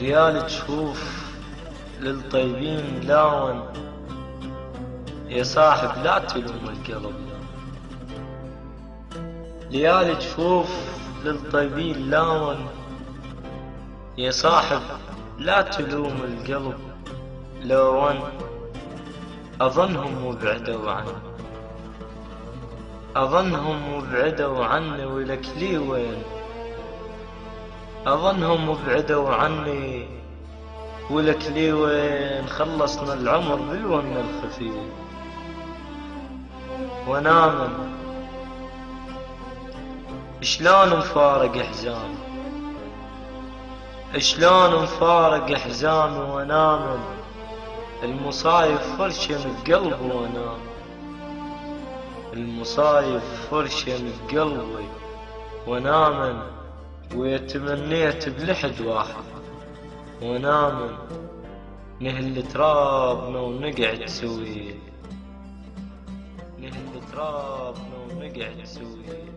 ليالي تشوف للطيبين لاون، يا صاحب لا تلوم القلب. ليالي تشوف للطيبين لاون، يا صاحب لا تلوم القلب. لون أظنهم وبعدوا عني، أظنهم وبعدوا عني، ولك لي وين؟ أظنهم وبعدوا عني، ولك لي وين؟ خلصنا العمر بالون الخفيف ونامن. شلون مفارق احزاني، شلون مفارق احزاني ونامن. المصايب فرشة بقلبي وانام، المصايب فرشة بقلبي ونامن. ويتمنيت بلحد واحد ونامن، نهل ترابنا ونقعد سويه، نهل ترابنا ونقعد سويه.